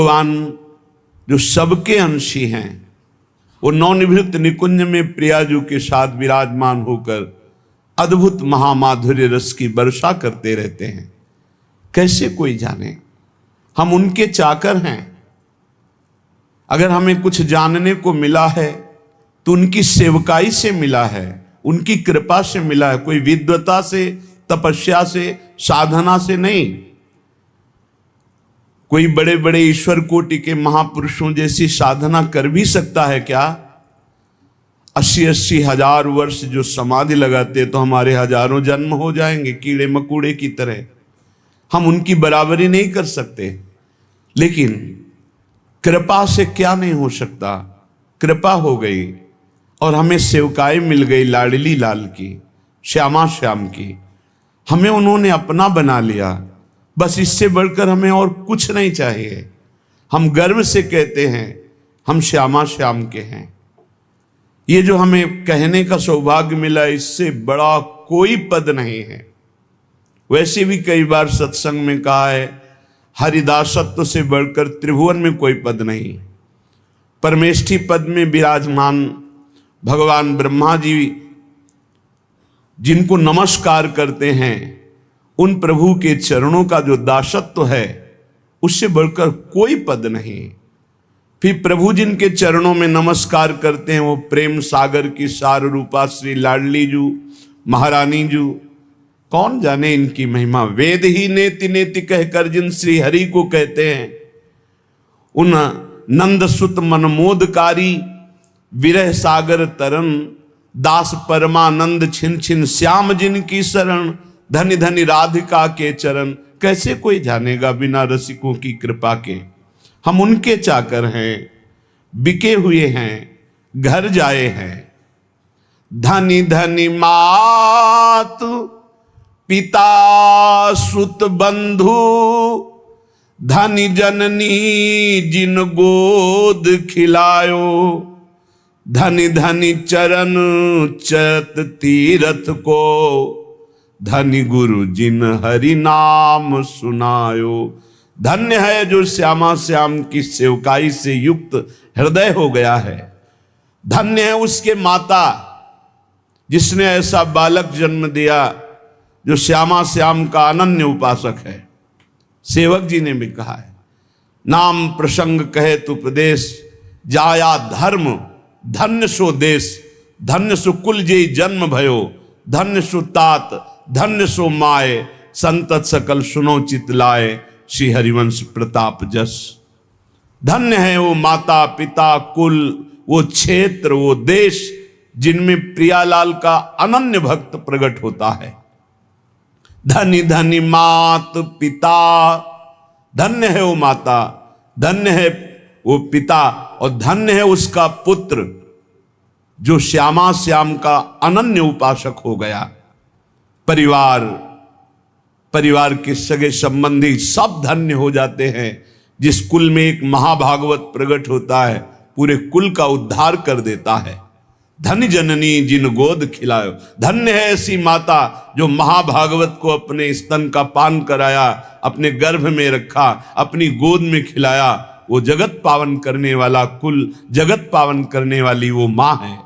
भगवान जो सबके अंशी हैं, वो नवनिवृत्त निकुंज में प्रियाजू के साथ विराजमान होकर अद्भुत महामाधुर्य रस की वर्षा करते रहते हैं। कैसे कोई जाने, हम उनके चाकर हैं। अगर हमें कुछ जानने को मिला है तो उनकी सेवकाई से मिला है, उनकी कृपा से मिला है, कोई विद्वता से, तपस्या से, साधना से नहीं। कोई बड़े बड़े ईश्वर कोटि के महापुरुषों जैसी साधना कर भी सकता है क्या? 80-80 हजार वर्ष जो समाधि लगाते तो हमारे हजारों जन्म हो जाएंगे कीड़े मकोड़े की तरह। हम उनकी बराबरी नहीं कर सकते, लेकिन कृपा से क्या नहीं हो सकता। कृपा हो गई और हमें सेवकाई मिल गई लाडली लाल की, श्यामा श्याम की। हमें उन्होंने अपना बना लिया, बस इससे बढ़कर हमें और कुछ नहीं चाहिए। हम गर्व से कहते हैं हम श्यामा श्याम के हैं। ये जो हमें कहने का सौभाग्य मिला, इससे बड़ा कोई पद नहीं है। वैसे भी कई बार सत्संग में कहा है, हरिदासत्व से बढ़कर त्रिभुवन में कोई पद नहीं। परमेष्ठी पद में विराजमान भगवान ब्रह्मा जी जिनको नमस्कार करते हैं, उन प्रभु के चरणों का जो दासत्व है, उससे बढ़कर कोई पद नहीं। फिर प्रभु जिनके चरणों में नमस्कार करते हैं, वो प्रेम सागर की सार रूपा श्री लाडली जू महारानी जू। कौन जाने इनकी महिमा। वेद ही नेति नेति कहकर जिन श्री हरि को कहते हैं, उन नंद सुत मनमोदकारी विरह सागर तरन, दास परमानंद छिन छिन श्याम जिनकी शरण, धनि धनि राधिका के चरण। कैसे कोई जानेगा बिना रसिकों की कृपा के। हम उनके चाकर हैं, बिके हुए हैं, घर जाए हैं। धनि धनि मात पिता सुत बंधु, धनि जननी जिन गोद खिलायो, धनि धनि चरण चरत तीरथ को, धनि गुरु जिन हरि नाम सुनायो। धन्य है जो श्यामा श्याम की सेवकाई से युक्त हृदय हो गया है। धन्य है उसके माता जिसने ऐसा बालक जन्म दिया जो श्यामा श्याम का अनन्य उपासक है। सेवक जी ने भी कहा है, नाम प्रसंग कहे तु प्रदेश, जाया धर्म धन्य सो देश, धन्य सो कुल जे जन्म भयो, धन्य सो तात धन्य सो माए, संतत सकल सुनो चित लाए, श्री हरिवंश प्रताप जस। धन्य है वो माता पिता कुल, वो क्षेत्र, वो देश जिनमें प्रियालाल का अनन्य भक्त प्रकट होता है। धनी धनी मात पिता, धन्य है वो माता, धन्य है वो पिता, और धन्य है उसका पुत्र जो श्यामा श्याम का अनन्य उपासक हो गया। परिवार के सगे संबंधी सब धन्य हो जाते हैं। जिस कुल में एक महाभागवत प्रकट होता है, पूरे कुल का उद्धार कर देता है। धन्य जननी जिन गोद खिलायो, धन्य है ऐसी माता जो महाभागवत को अपने स्तन का पान कराया, अपने गर्भ में रखा, अपनी गोद में खिलाया। वो जगत पावन करने वाला कुल, जगत पावन करने वाली वो माँ है।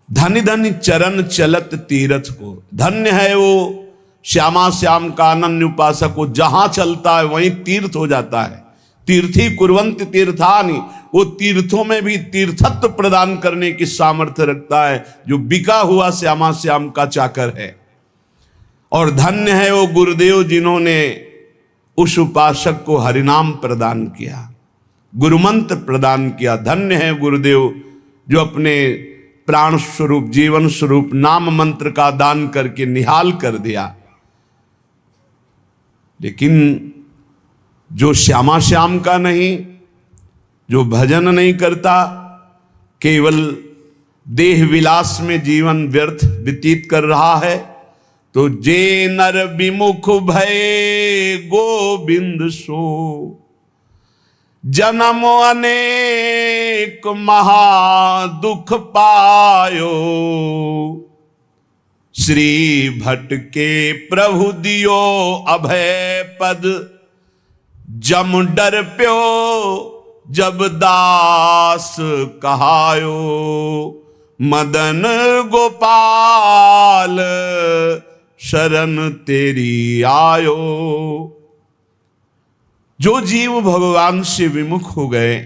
धन्य धन्य चरण चलत तीरथ को, धन्य है वो श्यामा श्याम का अनन्य उपासक को, जहां चलता है वहीं तीर्थ हो जाता है। तीर्थी कुर्वन्ति तीर्थानि, वो तीर्थों में भी तीर्थत्व प्रदान करने की सामर्थ्य रखता है जो बिका हुआ श्यामा श्याम का चाकर है। और धन्य है वो गुरुदेव जिन्होंने उस उपासक को हरिनाम प्रदान किया, गुरुमंत्र प्रदान किया। धन्य है गुरुदेव जो अपने प्राण स्वरूप, जीवन स्वरूप नाम मंत्र का दान करके निहाल कर दिया। लेकिन जो श्यामा श्याम का नहीं, जो भजन नहीं करता, केवल देह विलास में जीवन व्यर्थ व्यतीत कर रहा है, तो जे नर विमुख भय गोविंद सो, जन्म अनेक महा दुख पायो, श्री भट्ट के प्रभु दियो अभय पद, जम डर प्यो जब दास कहायो, मदन गोपाल शरण तेरी आयो। जो जीव भगवान से विमुख हो गए,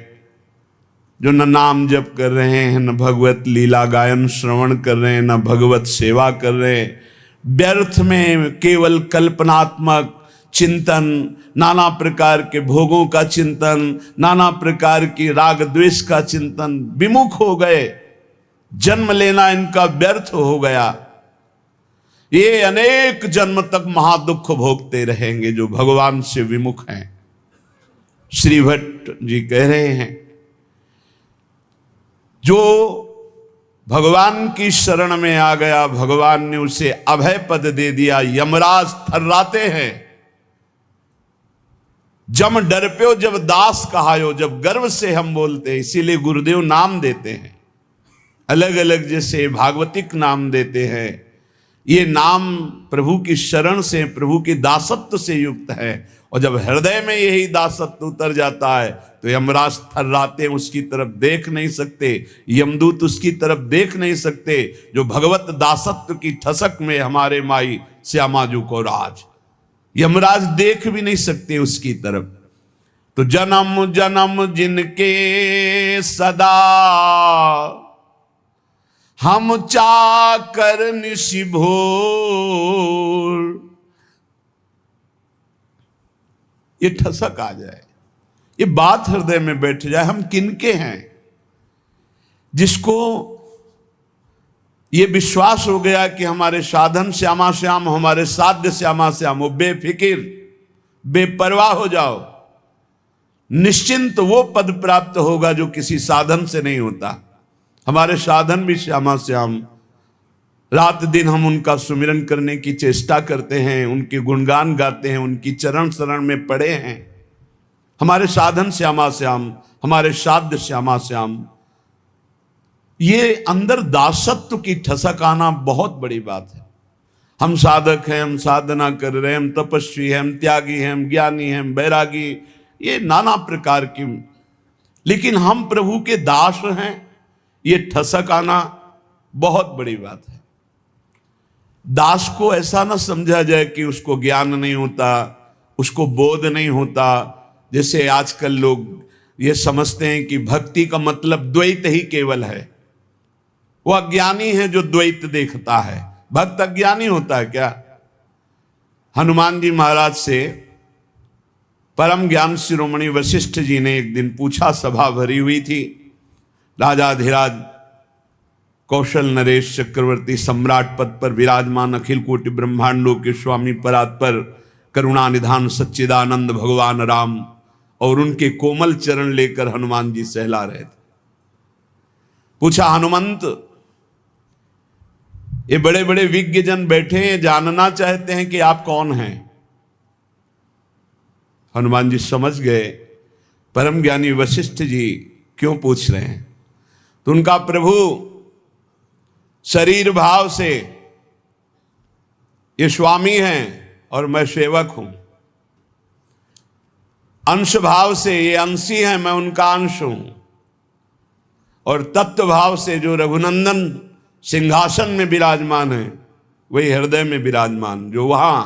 जो न नाम जप कर रहे हैं, न भगवत लीला गायन श्रवण कर रहे हैं, न भगवत सेवा कर रहे हैं, व्यर्थ में केवल कल्पनात्मक चिंतन, नाना प्रकार के भोगों का चिंतन, नाना प्रकार की राग द्वेष का चिंतन, विमुख हो गए, जन्म लेना इनका व्यर्थ हो गया, ये अनेक जन्म तक महादुख भोगते रहेंगे जो भगवान से विमुख हैं। श्री भट्ट जी कह रहे हैं, जो भगवान की शरण में आ गया, भगवान ने उसे अभय पद दे दिया, यमराज थर्राते हैं। जम डर प्यो जब दास कहायो, जब गर्व से हम बोलते हैं, इसीलिए गुरुदेव नाम देते हैं, अलग अलग जैसे भागवतिक नाम देते हैं। ये नाम प्रभु की शरण से, प्रभु की दासत्व से युक्त है। और जब हृदय में यही दासत्व उतर जाता है तो यमराज थर्राते, उसकी तरफ देख नहीं सकते, यमदूत उसकी तरफ देख नहीं सकते। जो भगवत दासत्व की ठसक में हमारे माई श्यामाजू को राज, यमराज देख भी नहीं सकते उसकी तरफ। तो जन्म जन्म जिनके सदा हम चाकर निशि भोर, ये ठसक आ जाए, ये बात हृदय में बैठ जाए, हम किनके हैं। जिसको ये विश्वास हो गया कि हमारे साधन श्यामा श्याम, हमारे साध्य श्यामा श्याम, वो बेफिकिर बेपरवाह हो जाओ, निश्चिंत वो पद प्राप्त होगा जो किसी साधन से नहीं होता। हमारे साधन भी श्यामा श्याम, रात दिन हम उनका सुमिरन करने की चेष्टा करते हैं, उनके गुणगान गाते हैं, उनकी चरण शरण में पड़े हैं। हमारे साधन श्यामा श्याम, हमारे साध्य श्यामा श्याम, ये अंदर दासत्व की ठसक आना बहुत बड़ी बात है। हम साधक हैं, हम साधना कर रहे हैं, हम तपस्वी हैं, हम त्यागी हैं, हम ज्ञानी हैं, हम बैरागी, ये नाना प्रकार की, लेकिन हम प्रभु के दास हैं, ये ठसक आना बहुत बड़ी बात है। दास को ऐसा ना समझा जाए कि उसको ज्ञान नहीं होता, उसको बोध नहीं होता। जैसे आजकल लोग ये समझते हैं कि भक्ति का मतलब द्वैत ही केवल है। वो अज्ञानी है जो द्वैत देखता है। भक्त अज्ञानी होता है क्या? हनुमान जी महाराज से परम ज्ञान शिरोमणि वशिष्ठ जी ने एक दिन पूछा, सभा भरी हुई थी, राजाधिराज कौशल नरेश चक्रवर्ती सम्राट पद पर विराजमान अखिल कोटि ब्रह्मांडों के स्वामी परात्पर करुणा निधान सच्चिदानंद भगवान राम और उनके कोमल चरण लेकर हनुमान जी सहला रहे थे। पूछा, हनुमंत, ये बड़े बड़े विज्ञ जन बैठे हैं, जानना चाहते हैं कि आप कौन हैं। हनुमान जी समझ गए परम ज्ञानी वशिष्ठ जी क्यों पूछ रहे हैं। तो उनका प्रभु शरीर भाव से ये स्वामी हैं और मैं सेवक हूं, अंश भाव से ये अंशी हैं, मैं उनका अंश हूं, और तत्व भाव से जो रघुनंदन सिंहासन में विराजमान है वही हृदय में विराजमान, जो वहां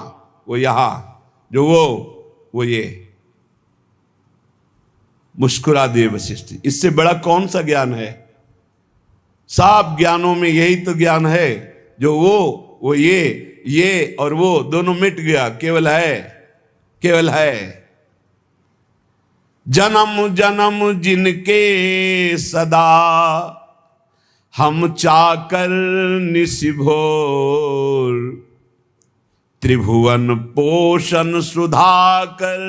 वो यहां, जो वो ये। मुस्कुरा दिए वशिष्ठ। इससे बड़ा कौन सा ज्ञान है? सब ज्ञानों में यही तो ज्ञान है, जो वो ये और वो दोनों मिट गया, केवल है। जन्म जन्म जिनके सदा हम चाकर निशि भोर, त्रिभुवन पोषण सुधाकर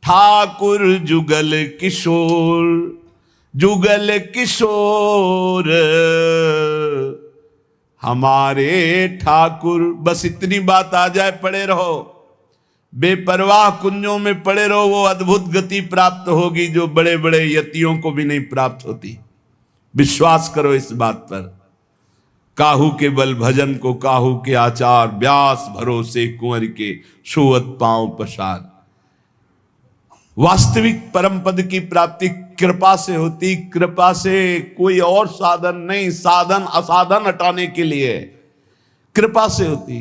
ठाकुर जुगल किशोर, जुगल किशोर हमारे ठाकुर। बस इतनी बात आ जाए, पड़े रहो, बेपरवाह कुंजों में पड़े रहो, वो अद्भुत गति प्राप्त होगी जो बड़े बड़े यतियों को भी नहीं प्राप्त होती। विश्वास करो इस बात पर। काहू के बल भजन को काहू के आचार, व्यास भरोसे कुंवर के सोवत पांव पसार। वास्तविक परम पद की प्राप्ति कृपा से होती, कृपा से, कोई और साधन नहीं। साधन असाधन हटाने के लिए कृपा से होती।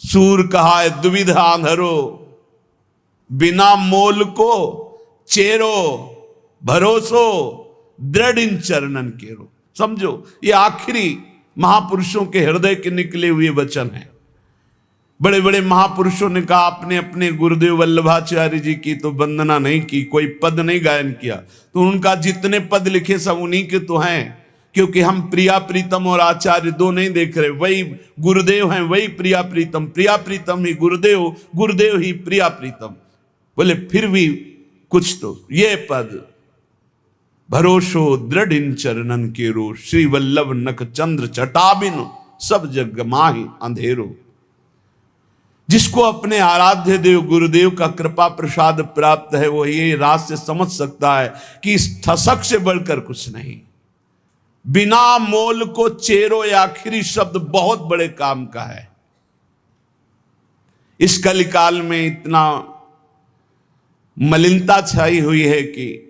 सूर कहा है दुविधा आंधरो, बिना मोल को चेरो, भरोसो दृढ़ इन चरणन केरो। समझो, ये आखिरी महापुरुषों के हृदय के निकले हुए वचन हैं। बड़े बड़े महापुरुषों ने कहा, आपने अपने गुरुदेव वल्लभाचार्य जी की तो वंदना नहीं की, कोई पद नहीं गायन किया, तो उनका जितने पद लिखे सब उन्हीं के तो हैं, क्योंकि हम प्रिया प्रीतम और आचार्य दो नहीं देख रहे। वही गुरुदेव हैं, वही प्रिया प्रीतम, प्रिया प्रीतम ही गुरुदेव, गुरुदेव ही प्रिया प्रीतम। बोले फिर भी कुछ तो ये पद, भरोसो दृढ़ इन चरणन केरो, श्री वल्लभ नख चंद्र चटाबिन सब जग माहि अंधेरो। जिसको अपने आराध्य देव गुरुदेव का कृपा प्रसाद प्राप्त है, वो ये राज से समझ सकता है कि इस ठसक से बढ़कर कुछ नहीं। बिना मोल को चेरो, ये आखिरी शब्द बहुत बड़े काम का है। इस कलिकाल में इतना मलिनता छाई हुई है कि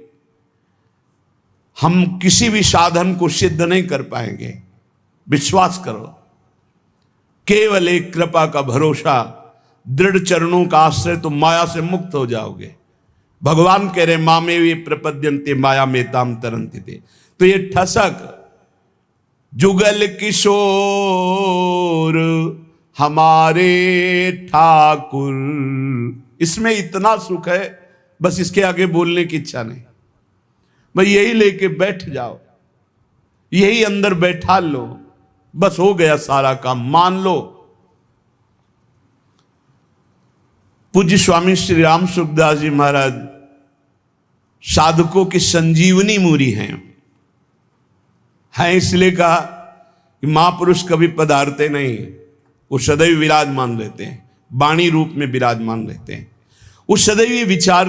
हम किसी भी साधन को सिद्ध नहीं कर पाएंगे। विश्वास करो, केवल एक कृपा का भरोसा, दृढ़ चरणों का आश्रय, तो माया से मुक्त हो जाओगे। भगवान कह रहे मामे वे प्रपद्यन्ते माया में ताम तरन्ति थे। तो ये ठसक, जुगल किशोर हमारे ठाकुर, इसमें इतना सुख है, बस इसके आगे बोलने की इच्छा नहीं। भाई यही लेके बैठ जाओ, यही अंदर बैठा लो, बस हो गया सारा काम, मान लो। पूज्य स्वामी श्री राम सुखदास जी महाराज साधकों की संजीवनी मूरी हैं। इसलिए कहा कि महापुरुष कभी पधारते नहीं, वो सदैव विराजमान रहते हैं, वाणी रूप में विराजमान रहते हैं, वो सदैव विचार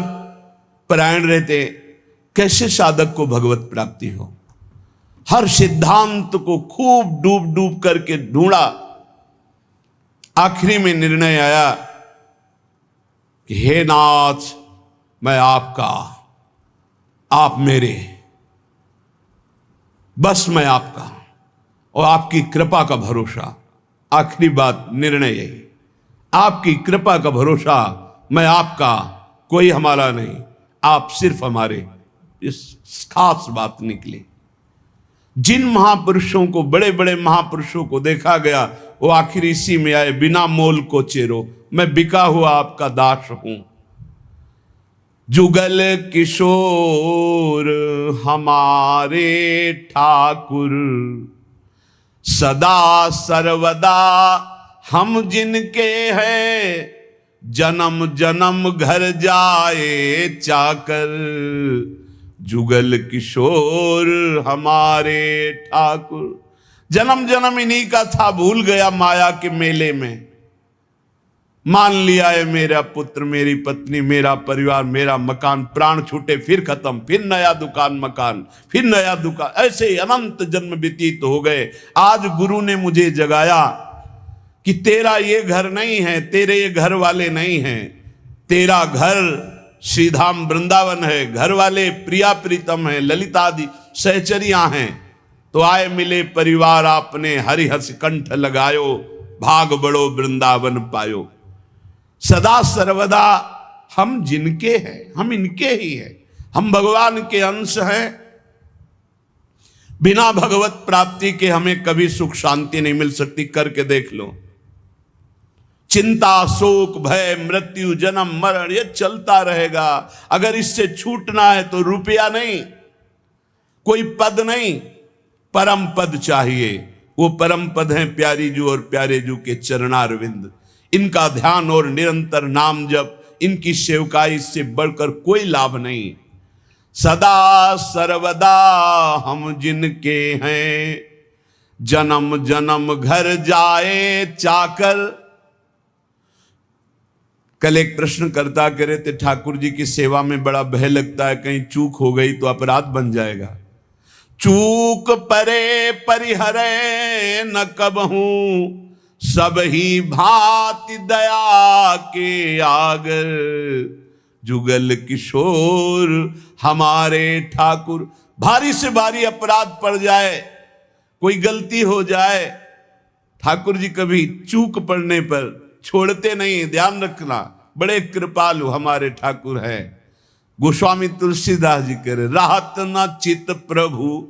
परायण रहते हैं। कैसे साधक को भगवत प्राप्ति हो, हर सिद्धांत को खूब डूब डूब करके ढूंढा, आखिरी में निर्णय आया कि हे नाथ, मैं आपका, आप मेरे, बस मैं आपका और आपकी कृपा का भरोसा। आखिरी बात, निर्णय यही, आपकी कृपा का भरोसा, मैं आपका, कोई हमारा नहीं, आप सिर्फ हमारे। इस खास बात निकली। जिन महापुरुषों को, बड़े बड़े महापुरुषों को देखा गया, वो आखिर इसी में आए, बिना मोल को चेरो, मैं बिका हुआ आपका दास हूं। जुगल किशोर हमारे ठाकुर, सदा सर्वदा हम जिनके हैं, जन्म जन्म घर जाए चाकर। जुगल किशोर हमारे ठाकुर, जन्म जन्म इन्हीं का था, भूल गया माया के मेले में। मान लिया है मेरा पुत्र, मेरी पत्नी, मेरा परिवार, मेरा मकान, प्राण छूटे फिर खत्म, फिर नया दुकान मकान, फिर नया दुकान, ऐसे अनंत जन्म व्यतीत हो गए। आज गुरु ने मुझे जगाया कि तेरा ये घर नहीं है, तेरे ये घर वाले नहीं हैं, तेरा घर श्रीधाम वृंदावन है, घर वाले प्रिया प्रीतम है, ललितादि सहचरियां हैं। तो आए मिले परिवार आपने, हरिहस कंठ लगायो, भाग बड़ो वृंदावन पायो। सदा सर्वदा हम जिनके हैं, हम इनके ही हैं, हम भगवान के अंश हैं। बिना भगवत प्राप्ति के हमें कभी सुख शांति नहीं मिल सकती। करके देख लो, चिंता शोक भय मृत्यु जन्म मरण ये चलता रहेगा। अगर इससे छूटना है तो रुपया नहीं, कोई पद नहीं, परम पद चाहिए। वो परम पद हैं प्यारी जू और प्यारे जू के चरणारविंद। इनका ध्यान और निरंतर नाम जप, इनकी सेवकाई से बढ़कर कोई लाभ नहीं। सदा सर्वदा हम जिनके हैं, जन्म जन्म घर जाए चाकर। कल एक प्रश्न करता कह रहे थे, ठाकुर जी की सेवा में बड़ा भय लगता है, कहीं चूक हो गई तो अपराध बन जाएगा। चूक परे परिहरे न कबहूं, सब ही भांति दया के आगर। जुगल किशोर हमारे ठाकुर। भारी से भारी अपराध पड़ जाए, कोई गलती हो जाए, ठाकुर जी कभी चूक पड़ने पर छोड़ते नहीं, ध्यान रखना, बड़े कृपालु हमारे ठाकुर हैं। गोस्वामी तुलसीदास जी कह रहे, राहत न चित प्रभु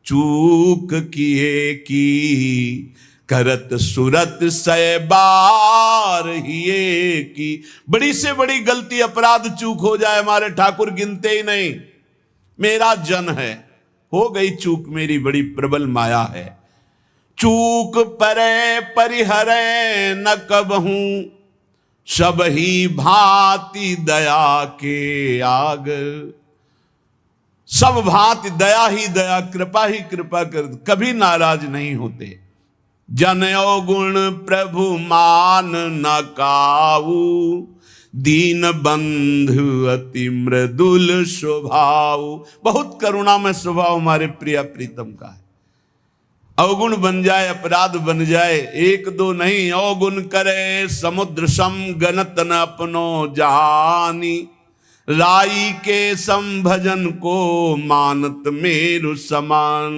चूक किए की, करत सुरत सै बार हिये की। बड़ी से बड़ी गलती अपराध चूक हो जाए, हमारे ठाकुर गिनते ही नहीं। मेरा जन है, हो गई चूक, मेरी बड़ी प्रबल माया है। चूक परे परिहरे न कबहूं, सब ही भांति दया के आग। सब भांति दया ही दया, कृपा ही कृपा कर, कभी नाराज नहीं होते। जनयो गुण प्रभु मान न काऊ, दीन बंधु अति मृदुल स्वभाव। बहुत करुणा में स्वभाव हमारे प्रिय प्रीतम का है। अवगुण बन जाए, अपराध बन जाए, एक दो नहीं, अवगुण करे समुद्र सम गनत न अपनो जहानी, राई के संभजन को मानत मेरु समान।